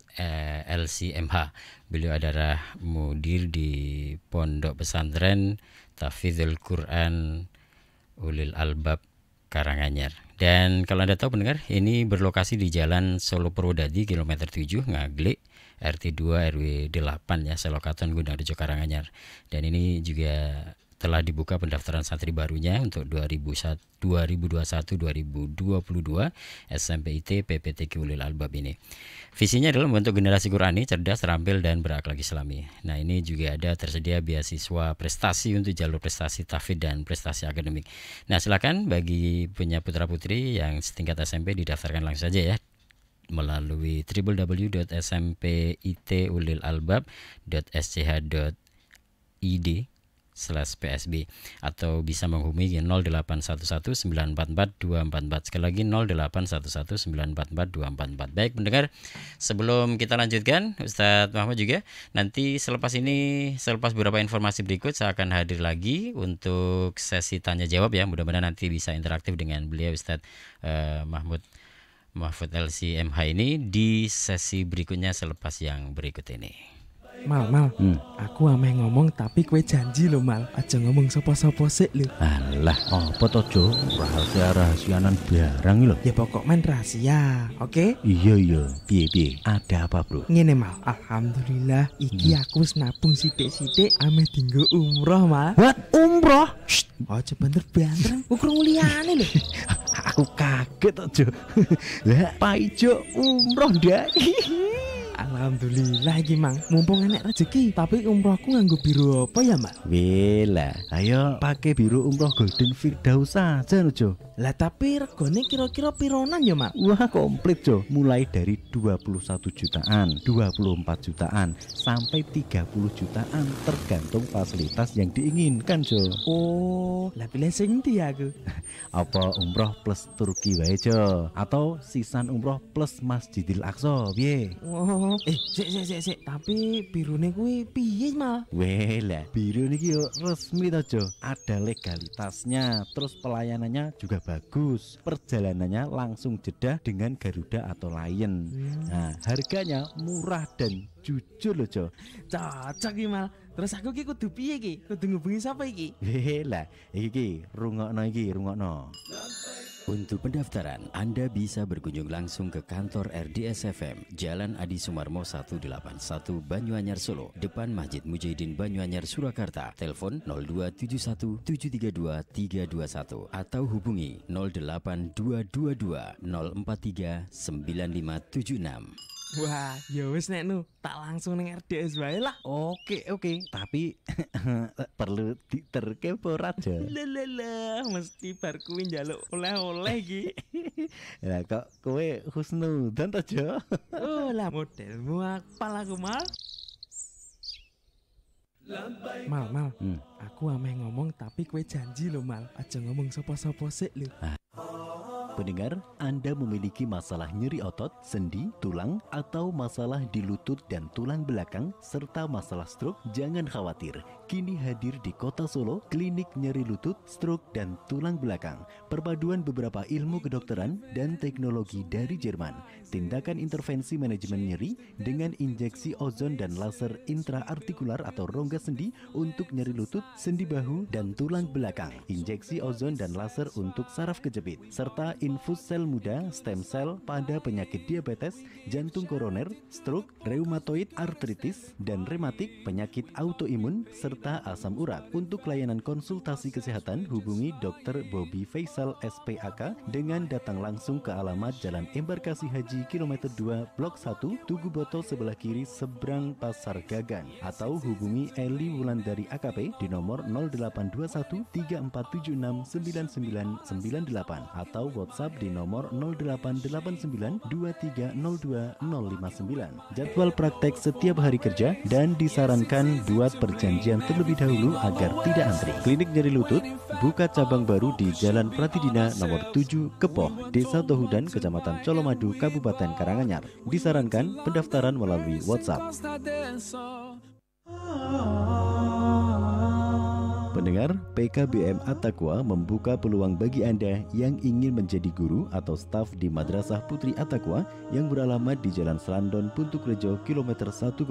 Speaker 2: LCMH. Beliau adalah mudir di Pondok Pesantren Tahfidzul Quran Ulil Albab Karanganyar. Dan kalau Anda tahu pendengar, ini berlokasi di Jalan Solo Purwodadi kilometer 7 Ngaglik RT 2 RW 8 ya, Selokaton Gunarjo Karanganyar. Dan ini juga telah dibuka pendaftaran santri barunya untuk 2021-2022 SMPIT PPTQ Ulil Albab ini. Visinya adalah membentuk generasi Qurani cerdas, terampil dan berakhlak Islami. Nah, ini juga ada tersedia beasiswa prestasi untuk jalur prestasi tahfidz dan prestasi akademik. Nah, silakan bagi punya putra-putri yang setingkat SMP didaftarkan langsung saja ya melalui www.smpit.ulil-albab.sch.id/PSB atau bisa menghubungi 0811-944-244. Sekali lagi 0811-944-244. Baik pendengar, sebelum kita lanjutkan, Ustadz Muhammad juga nanti selepas beberapa informasi berikut saya akan hadir lagi untuk sesi tanya jawab ya. Mudah-mudahan nanti bisa interaktif dengan beliau Ustadz Mahfud LCMH ini di sesi berikutnya selepas yang berikut ini.
Speaker 3: Mal, aku ameh ngomong tapi kue janji lo Mal, aja ngomong sopo-sopo sik lo.
Speaker 4: Alah, apa to Jo? Rahasia-rahasianan barang lo.
Speaker 3: Ya pokok main rahasia, oke?
Speaker 4: Iya, piye? Ada apa bro?
Speaker 3: Ngene Mal, alhamdulillah iki aku wis nabung sithik-sithik ameh dinggo umroh Mal.
Speaker 4: What? Umroh?
Speaker 3: Shh, aja banter-banter, ukur muliane lho.
Speaker 4: Aku kaget to Jo. Lah, Pak Ijo umroh ndak?
Speaker 3: Alhamdulillah iki Mang, mumpung enek rezeki. Tapi umrohku nganggo biru apa ya Mak?
Speaker 4: Wela, ayo pakai biru umroh Golden Firdaus saja Jo.
Speaker 3: Lah tapi regane kira-kira pironan ya Mak?
Speaker 4: Wah komplit Jo, mulai dari 21 jutaan, 24 jutaan, sampai 30 jutaan tergantung fasilitas yang diinginkan Jo.
Speaker 3: Oh, lah pilih sing ndi aku?
Speaker 4: Apa umroh plus Turki wae Jo, atau sisan umroh plus Masjidil Aqsa piye?
Speaker 3: Oh, sik. Tapi birune kuwi piye Mal?
Speaker 4: Wela, biru niki yo resmi to Jo, ada legalitasnya, terus pelayanannya juga bagus, perjalanannya langsung jeda dengan Garuda atau Lion. Nah, harganya murah dan jujur loh Jo.
Speaker 3: Cocok iki Mal. Terus aku ki kudu piye ki? Kudu ngubungi sapa iki?
Speaker 4: Lah, iki rungokno.
Speaker 2: Untuk pendaftaran, Anda bisa berkunjung langsung ke kantor RDS FM, Jalan Adi Sumarmo 181 Banyuanyar Solo, depan Masjid Mujahidin Banyuanyar Surakarta. Telepon 0271 732 321 atau hubungi 0822 043 9576.
Speaker 3: Wah, ya wis nek nu, tak langsung ning RDS wae lah.
Speaker 4: Oke, tapi perlu diterke ora Jo?
Speaker 3: Lah, mesti bar kuwi njaluk oleh-oleh iki.
Speaker 4: Lah kok kowe husnudzon to Jo?
Speaker 3: Oh, lah modelmu apal aku Mal. Mal, aku ameh ngomong tapi kue janji lo Mal, aja ngomong sopo-sopo sik lo.
Speaker 4: Pendengar, Anda memiliki masalah nyeri otot, sendi, tulang, atau masalah di lutut dan tulang belakang, serta masalah stroke? Jangan khawatir. Kini hadir di Kota Solo, klinik nyeri lutut, stroke, dan tulang belakang. Perpaduan beberapa ilmu kedokteran dan teknologi dari Jerman. Tindakan intervensi manajemen nyeri dengan injeksi ozon dan laser intraartikular atau rongga sendi untuk nyeri lutut, sendi bahu, dan tulang belakang. Injeksi ozon dan laser untuk saraf kejepit, serta infus sel muda, stem cell pada penyakit diabetes, jantung koroner, stroke, reumatoid artritis, dan rematik, penyakit autoimun, serta serta asam urat. Untuk layanan konsultasi kesehatan, hubungi Dr. Bobby Faisal SPAK dengan datang langsung ke alamat Jalan Embarkasi Haji kilometer 2 Blok 1 Tugu Boto sebelah kiri seberang Pasar Gagan, atau hubungi Eli Wulandari AKP di nomor 0821 3476 9998 atau WhatsApp di nomor 0889 2302 059. Jadwal praktek setiap hari kerja dan disarankan buat perjanjian terlebih dahulu agar tidak antri. Klinik nyeri lutut buka cabang baru di Jalan Pratidina nomor 7 Kepoh, Desa Tohudan, Kecamatan Colomadu, Kabupaten Karanganyar. Disarankan pendaftaran melalui WhatsApp. Pendengar, PKBM At-Taqwa membuka peluang bagi Anda yang ingin menjadi guru atau staf di Madrasah Putri At-Taqwa yang beralamat di Jalan Selandon, Puntukrejo, kilometer 1,5,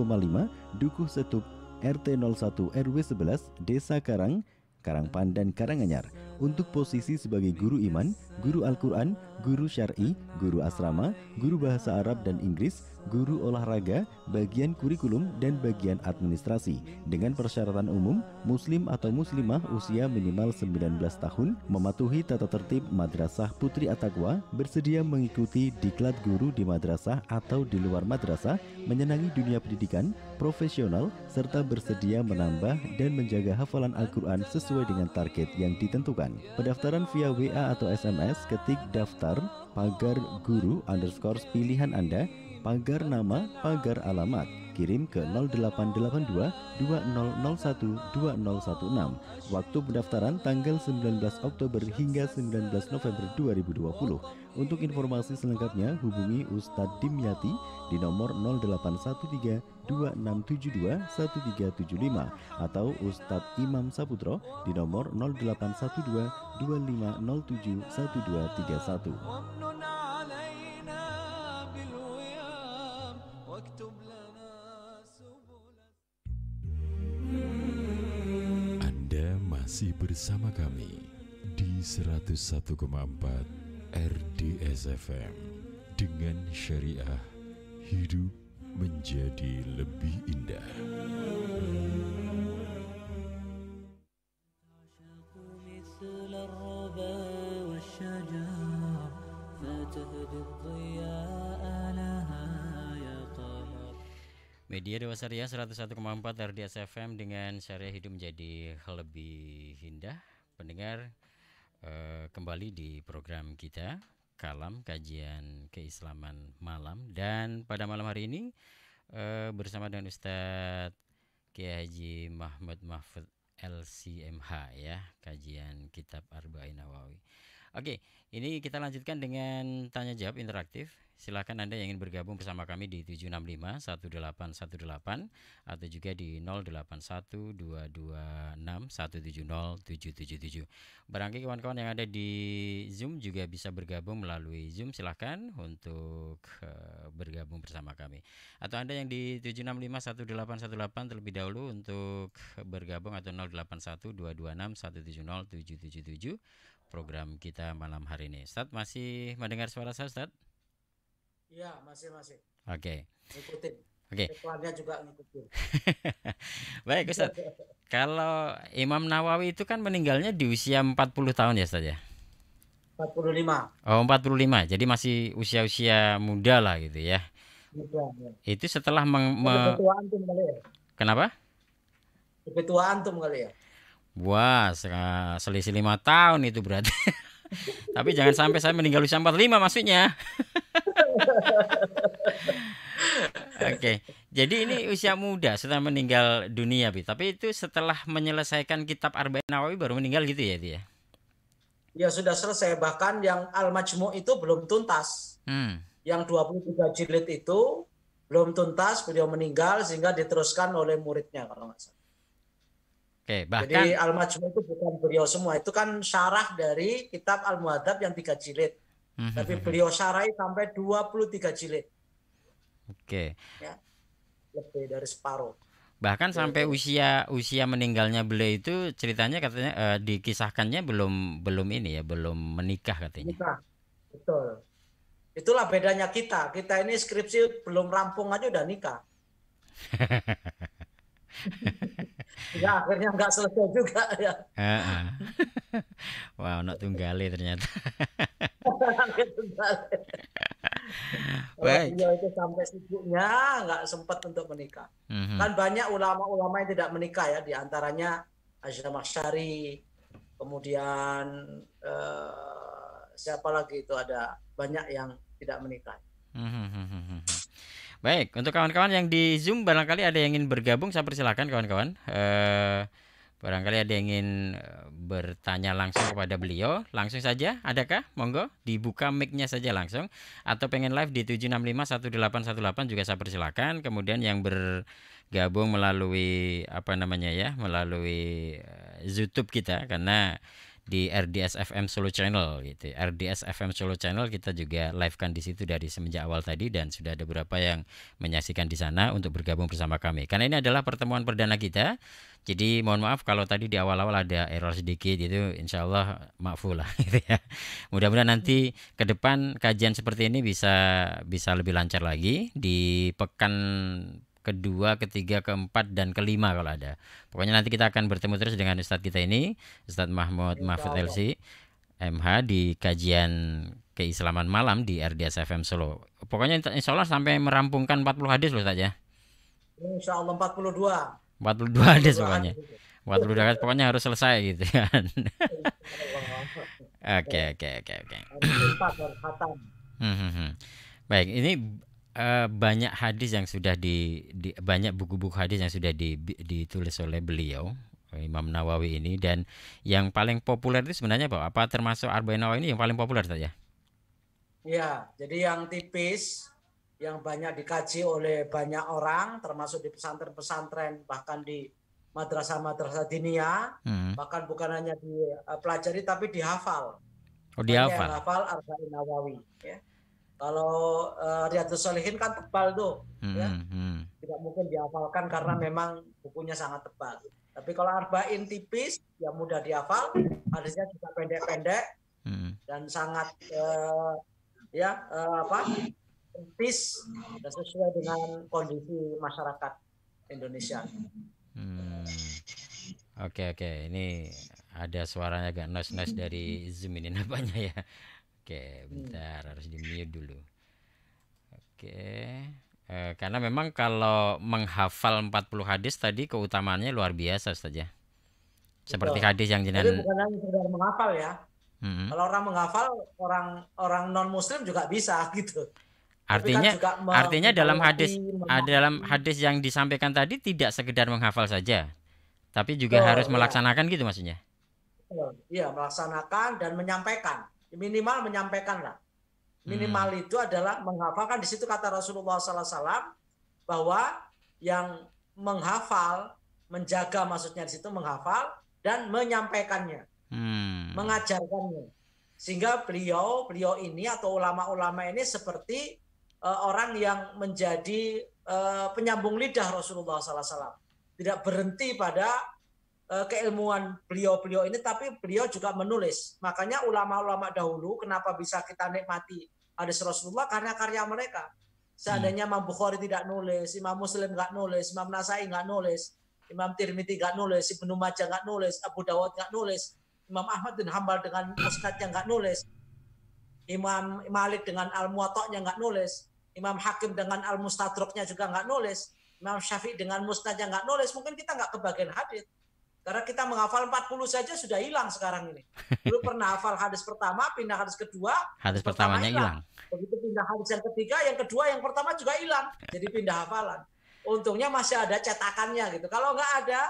Speaker 4: Dukuh Setup, RT 01 RW 11, Desa Karangpandan, Karanganyar. Untuk posisi sebagai guru iman, guru Al-Quran, guru syar'i, guru asrama, guru bahasa Arab dan Inggris, guru olahraga, bagian kurikulum, dan bagian administrasi. Dengan persyaratan umum, muslim atau muslimah usia minimal 19 tahun, mematuhi tata tertib Madrasah Putri At-Taqwa, bersedia mengikuti diklat guru di madrasah atau di luar madrasah, menyenangi dunia pendidikan, profesional, serta bersedia menambah dan menjaga hafalan Al-Quran sesuai dengan target yang ditentukan. Pendaftaran via WA atau SMS, ketik daftar pagar guru _ pilihan Anda, pagar nama, pagar alamat, kirim ke 0882 2001 2016. Waktu pendaftaran tanggal 19 Oktober hingga 19 November 2020. Untuk informasi selengkapnya hubungi Ustadz Dimyati di nomor 0813 2672 1375 atau Ustadz Imam Saputro di nomor 0812 2507 1231.
Speaker 5: Anda masih bersama kami di 101,4 RDS FM dengan syariah hidup menjadi lebih indah.
Speaker 2: Media Dewasa Ria 101,4 RDS FM dengan syariah hidup menjadi lebih indah. Pendengar, kembali di program kita Kalam Kajian Keislaman Malam, dan pada malam hari ini bersama dengan Ustadz Kiai Haji Mahmud Mahfud LCMH ya, kajian kitab Arba'in Nawawi. Oke, ini kita lanjutkan dengan tanya jawab interaktif. Silakan Anda yang ingin bergabung bersama kami di 765-1818 atau juga di 081226170777. Barangkali kawan-kawan yang ada di Zoom juga bisa bergabung melalui Zoom. Silakan untuk bergabung bersama kami. Atau Anda yang di 765-1818 terlebih dahulu untuk bergabung, atau 081226170777. Program kita malam hari ini. Ustadz, masih mendengar suara saya, Ustadz?
Speaker 1: Iya, masih.
Speaker 2: Oke.
Speaker 1: Ngikutin.
Speaker 2: Oke.
Speaker 1: Iklannya juga ngikutin.
Speaker 2: Baik, Ustadz. Kalau Imam Nawawi itu kan meninggalnya di usia 40 tahun ya, Ustadz ya?
Speaker 1: 45.
Speaker 2: Oh, 45. Jadi masih usia-usia muda lah gitu ya.
Speaker 1: Muda, ya.
Speaker 2: Itu setelah
Speaker 1: ketua antum kali ya?
Speaker 2: Kenapa?
Speaker 1: Ketua antum kali ya?
Speaker 2: Wah, selisih 5 tahun itu berarti. Tapi jangan sampai saya meninggal usia 45 maksudnya. Oke. Jadi ini usia muda setelah meninggal dunia, Bi. Tapi itu setelah menyelesaikan kitab Arba'in Nawawi baru meninggal gitu ya, dia.
Speaker 1: Ya sudah selesai, bahkan yang Al-Majmu' itu belum tuntas. Yang 23 jilid itu belum tuntas, beliau meninggal sehingga diteruskan oleh muridnya kalau nggak salah.
Speaker 2: Oke, bahkan
Speaker 1: jadi Al-Majmu' itu bukan beliau semua, itu kan syarah dari kitab Al-Muhadzab yang 3 jilid. Tapi beliau syarahi sampai 23 jilid.
Speaker 2: Oke.
Speaker 1: Ya, lebih dari separuh.
Speaker 2: Bahkan sampai usia meninggalnya beliau itu ceritanya katanya dikisahkannya belum ini ya, belum menikah katanya.
Speaker 1: Menikah. Betul. Itulah bedanya kita. Kita ini skripsi belum rampung aja udah nikah. Ya akhirnya nggak selesai juga ya.
Speaker 2: Wow, nak tunggale ternyata. Baik.
Speaker 1: Beliau itu sampai sibuknya nggak sempat untuk menikah. Kan banyak ulama-ulama yang tidak menikah ya, diantaranya Asy-Syamakhsyari, kemudian siapa lagi itu, ada banyak yang tidak menikah.
Speaker 2: Baik, untuk kawan-kawan yang di Zoom barangkali ada yang ingin bergabung, saya persilakan kawan-kawan. Barangkali ada yang ingin bertanya langsung kepada beliau, langsung saja. Adakah? Monggo dibuka mic-nya saja langsung. Atau pengen live di 7651818 juga saya persilakan. Kemudian yang bergabung melalui melalui YouTube kita, karena di RDS FM Solo Channel gitu. RDS FM Solo Channel kita juga live kan di situ dari semenjak awal tadi, dan sudah ada beberapa yang menyaksikan di sana untuk bergabung bersama kami. Karena ini adalah pertemuan perdana kita. Jadi mohon maaf kalau tadi di awal-awal ada error sedikit, itu insya Allah maaful lah gitu ya. Mudah-mudahan nanti ke depan kajian seperti ini bisa lebih lancar lagi di pekan kedua, ketiga, keempat, dan kelima kalau ada. Pokoknya nanti kita akan bertemu terus dengan Ustadz kita ini, Ustadz Mahfud LC MH, di kajian keislaman malam di RDS FM Solo. Pokoknya insya Allah sampai merampungkan 40 hadis loh Ustadz ya.
Speaker 1: Insya Allah 42.
Speaker 2: 42 hadis pokoknya. 42 hadis pokoknya harus selesai gitu kan. Oke. Baik, ini banyak hadis yang sudah banyak buku-buku hadis yang sudah ditulis oleh beliau, Imam Nawawi ini, dan yang paling populer itu sebenarnya apa termasuk Arba'in Nawawi ini yang paling populer saja?
Speaker 1: Ya, jadi yang tipis, yang banyak dikaji oleh banyak orang, termasuk di pesantren-pesantren, bahkan di madrasah-madrasah diniyah, bahkan bukan hanya dipelajari tapi dihafal.
Speaker 2: Oh, dihafal.
Speaker 1: Yang hafal Arba'in Nawawi ya. Kalau Riyadhus Shalihin kan tebal tuh, ya. Tidak mungkin dihafalkan karena memang bukunya sangat tebal. Tapi kalau Arba'in tipis, ya mudah dihafal, hadisnya juga pendek-pendek dan sangat tipis dan sesuai dengan kondisi masyarakat Indonesia.
Speaker 2: Oke, ini ada suaranya agak noise dari Zoom ini nampaknya ya. Oke, bentar, harus di-mute dulu. Oke. Karena memang kalau menghafal 40 hadis tadi keutamaannya luar biasa Ustaz ya. Seperti hadis yang jenengan.
Speaker 1: Jadi bukan hanya sekedar menghafal ya. Kalau orang menghafal, orang non muslim juga bisa gitu.
Speaker 2: Artinya dalam hadis yang disampaikan tadi tidak sekedar menghafal saja, tapi juga harus melaksanakan gitu maksudnya.
Speaker 1: Iya, melaksanakan dan menyampaikan. Minimal menyampaikan lah. Minimal itu adalah menghafalkan. Di situ kata Rasulullah SAW bahwa yang menghafal, menjaga maksudnya di situ menghafal dan menyampaikannya, mengajarkannya. Sehingga beliau ini atau ulama-ulama ini seperti orang yang menjadi penyambung lidah Rasulullah SAW. Tidak berhenti pada keilmuan beliau ini, tapi beliau juga menulis. Makanya ulama-ulama dahulu kenapa bisa kita nikmati hadis Rasulullah, karena karya mereka. Seandainya Imam Bukhari tidak nulis, Imam Muslim nggak nulis, Imam Nasai nggak nulis, Imam Tirmidzi nggak nulis, Ibnu Majah nggak nulis, Abu Dawud nggak nulis, Imam Ahmad bin Hambal dengan musnadnya nggak nulis, Imam Malik dengan Al-Muwatta'nya nggak nulis, Imam Hakim dengan Al-Mustadraknya juga nggak nulis, Imam Syafi'i dengan musnadnya nggak nulis, mungkin kita nggak kebagian hadis. Karena kita menghafal 40 saja sudah hilang sekarang ini. Dulu pernah hafal hadis pertama, pindah hadis kedua,
Speaker 2: hadis pertamanya hilang.
Speaker 1: Begitu pindah hadis yang ketiga, yang kedua, yang pertama juga hilang. Jadi pindah hafalan. Untungnya masih ada cetakannya gitu. Kalau nggak ada,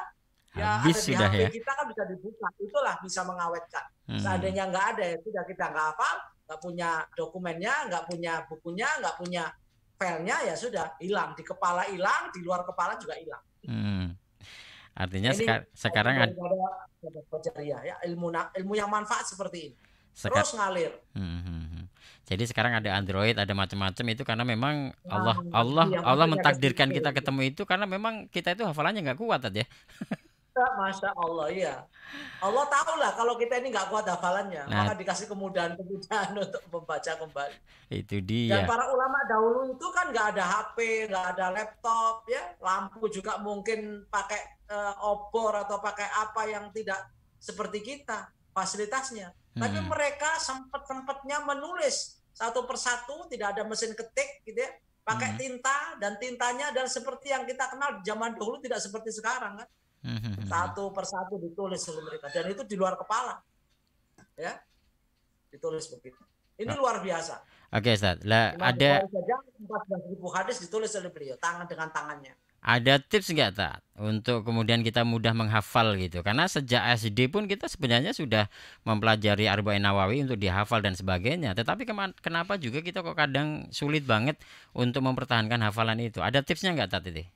Speaker 1: ya
Speaker 2: habis
Speaker 1: ada di
Speaker 2: sudah
Speaker 1: HP
Speaker 2: ya.
Speaker 1: kita kan bisa dibuka. Itulah bisa mengawetkan. Seandainya nggak ada, ya sudah kita nggak hafal, nggak punya dokumennya, nggak punya bukunya, nggak punya filenya, ya sudah hilang. Di kepala hilang, di luar kepala juga hilang.
Speaker 2: Artinya sekarang ada
Speaker 1: ya, ilmu yang manfaat seperti ini. Terus ngalir.
Speaker 2: Jadi sekarang ada Android, ada macam-macam, itu karena memang Allah mentakdirkan kita ketemu itu karena memang kita itu hafalannya nggak kuat ya.
Speaker 1: Masya Allah, iya. Allah tahu lah kalau kita ini nggak kuat hafalannya, maka dikasih kemudahan untuk membaca kembali.
Speaker 2: Itu dia.
Speaker 1: Dan para ulama dahulu itu kan nggak ada HP, nggak ada laptop, ya, lampu juga mungkin pakai obor atau pakai apa yang tidak seperti kita fasilitasnya. Tapi mereka sempat-sempatnya menulis satu persatu, tidak ada mesin ketik gitu ya, pakai tinta, dan tintanya adalah seperti yang kita kenal zaman dahulu, tidak seperti sekarang kan. Satu persatu ditulis oleh mereka, dan itu di luar kepala. Ya. Ditulis begitu. Ini luar biasa.
Speaker 2: Oke, Ustaz. Lah ada
Speaker 1: 14.000 hadis ditulis oleh beliau tangan dengan tangannya.
Speaker 2: Ada tips nggak, Tat, untuk kemudian kita mudah menghafal gitu? Karena sejak SD pun kita sebenarnya sudah mempelajari Arba'in Nawawi untuk dihafal dan sebagainya. Tetapi kenapa juga kita kok kadang sulit banget untuk mempertahankan hafalan itu? Ada tipsnya nggak, Tat, itu?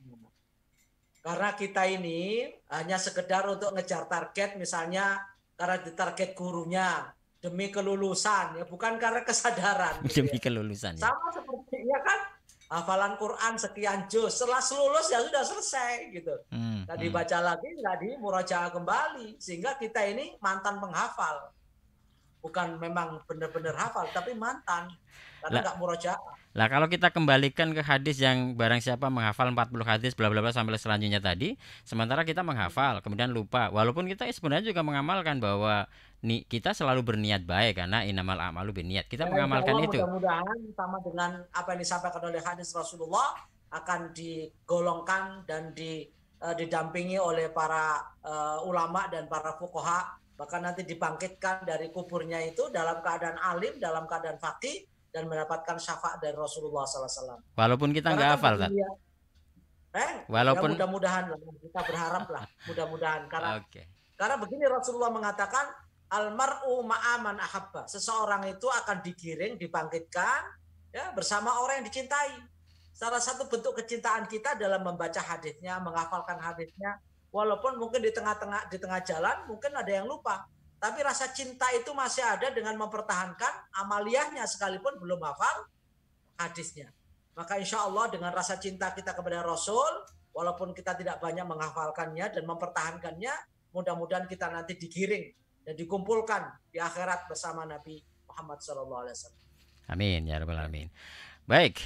Speaker 1: Karena kita ini hanya sekedar untuk ngejar target, misalnya karena ditarget gurunya, demi kelulusan, ya bukan karena kesadaran.
Speaker 2: Demi kelulusan. Ya.
Speaker 1: Sama sepertinya kan hafalan Quran sekian juz, setelah lulus ya sudah selesai gitu. Nggak dibaca lagi, nggak dimurajaah kembali, sehingga kita ini mantan penghafal, bukan memang benar-benar hafal, tapi mantan karena nggak murajaah.
Speaker 2: Lah kalau kita kembalikan ke hadis yang barang siapa menghafal 40 hadis bla bla bla sampai selanjutnya tadi, sementara kita menghafal kemudian lupa, walaupun kita sebenarnya juga mengamalkan bahwa kita selalu berniat baik karena innamal a'malu binniyat. Kita mengamalkan itu.
Speaker 1: Mudah-mudahan sama dengan apa yang disampaikan oleh hadis Rasulullah akan digolongkan dan didampingi oleh para ulama dan para fuqaha, bahkan nanti dibangkitkan dari kuburnya itu dalam keadaan alim, dalam keadaan faqih, dan mendapatkan syafaat dari Rasulullah SAW.
Speaker 2: Walaupun kita nggak hafal, Tat.
Speaker 1: Walaupun ya mudah-mudahan lah, kita berharap lah, mudah-mudahan karena begini Rasulullah mengatakan almar'u ma'aman ahabba, seseorang itu akan digiring, dibangkitkan ya bersama orang yang dicintai. Salah satu bentuk kecintaan kita dalam membaca hadisnya, menghafalkan hadisnya, walaupun mungkin di tengah jalan mungkin ada yang lupa. Tapi rasa cinta itu masih ada dengan mempertahankan amaliyahnya sekalipun belum hafal hadisnya. Maka insya Allah dengan rasa cinta kita kepada Rasul, walaupun kita tidak banyak menghafalkannya dan mempertahankannya, mudah-mudahan kita nanti digiring dan dikumpulkan di akhirat bersama Nabi Muhammad SAW.
Speaker 2: Amin ya rabbal alamin. Baik,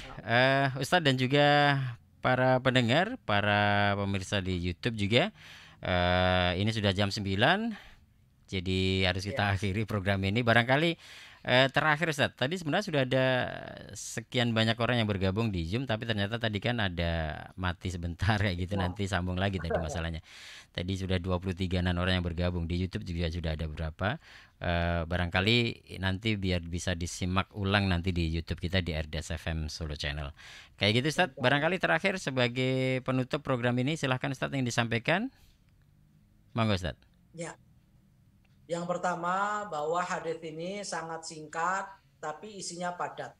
Speaker 2: Ustadz dan juga para pendengar, para pemirsa di YouTube juga, ini sudah jam 9. Jadi harus kita akhiri program ini. Barangkali terakhir Ustaz, tadi sebenarnya sudah ada sekian banyak orang yang bergabung di Zoom, tapi ternyata tadi kan ada mati sebentar kayak gitu, nanti sambung lagi tadi masalahnya. Tadi sudah 23-an orang yang bergabung, di YouTube juga sudah ada berapa. Barangkali nanti biar bisa disimak ulang nanti di YouTube kita di RDS FM Solo Channel. Kayak gitu Ustaz, barangkali terakhir sebagai penutup program ini silahkan Ustaz yang disampaikan. Monggo Ustaz.
Speaker 1: Ya. Yang pertama bahwa hadis ini sangat singkat tapi isinya padat.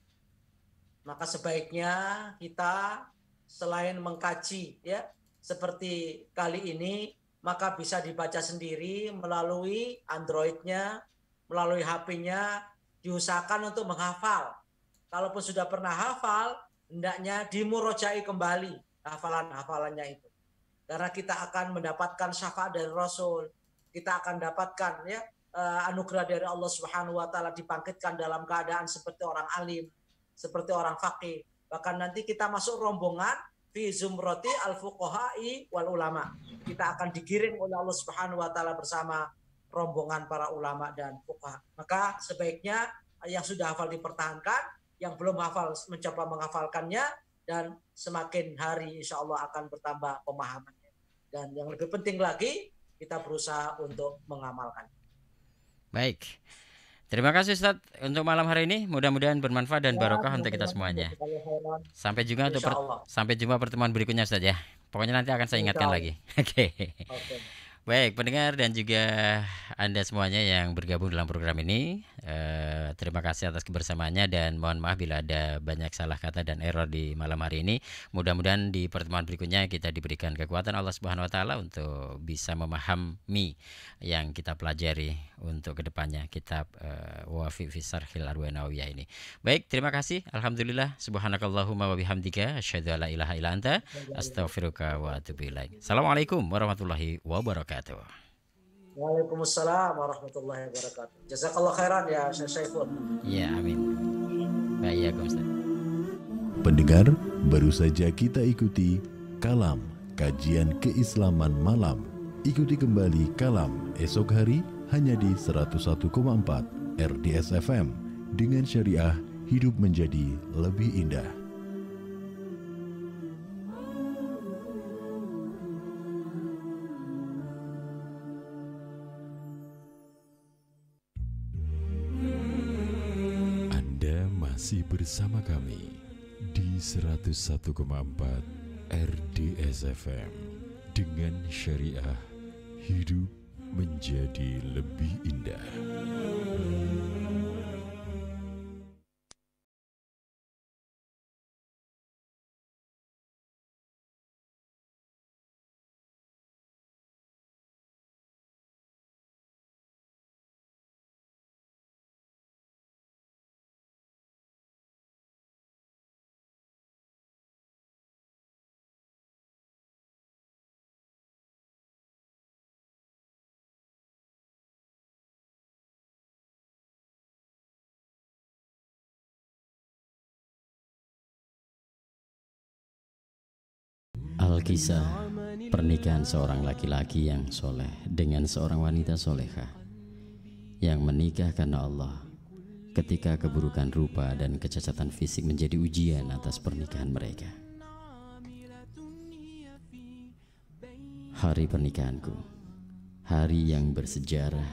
Speaker 1: Maka sebaiknya kita selain mengkaji ya seperti kali ini, maka bisa dibaca sendiri melalui Android-nya, melalui HP-nya, diusahakan untuk menghafal. Kalaupun sudah pernah hafal, hendaknya dimurojai kembali hafalan-hafalannya itu. Karena kita akan mendapatkan syafaat dari Rasul. Kita akan dapatkan ya anugerah dari Allah Subhanahu wa taala, dibangkitkan dalam keadaan seperti orang alim, seperti orang faqih. Bahkan nanti kita masuk rombongan fi zumrati al-fuqaha'i wal ulama. Kita akan digiring oleh Allah Subhanahu wa taala bersama rombongan para ulama dan fuqaha. Maka sebaiknya yang sudah hafal dipertahankan, yang belum hafal mencoba menghafalkannya, dan semakin hari insya Allah akan bertambah pemahamannya. Dan yang lebih penting lagi, kita berusaha untuk mengamalkan.
Speaker 2: Baik. Terima kasih Ustaz untuk malam hari ini. Mudah-mudahan bermanfaat dan barokah untuk kita semuanya. Sampai jumpa pertemuan berikutnya Ustaz ya. Pokoknya nanti akan saya ingatkan lagi. Oke. Baik, pendengar dan juga Anda semuanya yang bergabung dalam program ini, terima kasih atas kebersamaannya dan mohon maaf bila ada banyak salah kata dan error di malam hari ini. Mudah-mudahan di pertemuan berikutnya kita diberikan kekuatan Allah Subhanahu wa taala untuk bisa memahami yang kita pelajari untuk kedepannya kitab Wafi fi Syarhil Arba'in Nawawiyah ini. Baik, terima kasih. Alhamdulillah, subhanakallahumma wa bihamdika asyhadu an la ilaha illa anta astaghfiruka wa atubu ilaik. Assalamualaikum warahmatullahi wabarakatuh.
Speaker 1: Waalaikumsalam warahmatullahi wabarakatuh. Jazakallah khairan ya Syekh Syaiful.
Speaker 2: Ya, amin. Baik ya, Ustaz.
Speaker 5: Pendengar, baru saja kita ikuti kalam kajian keislaman malam. Ikuti kembali Kalam esok hari hanya di 101,4 RDS FM. Dengan syariah, hidup menjadi lebih indah. Anda masih bersama kami di 101,4 RDS FM. Dengan syariah, hidup menjadi lebih indah.
Speaker 2: Al-Kisah pernikahan seorang laki-laki yang soleh dengan seorang wanita solehah yang menikah karena Allah ketika keburukan rupa dan kecacatan fisik menjadi ujian atas pernikahan mereka. Hari pernikahanku, hari yang bersejarah,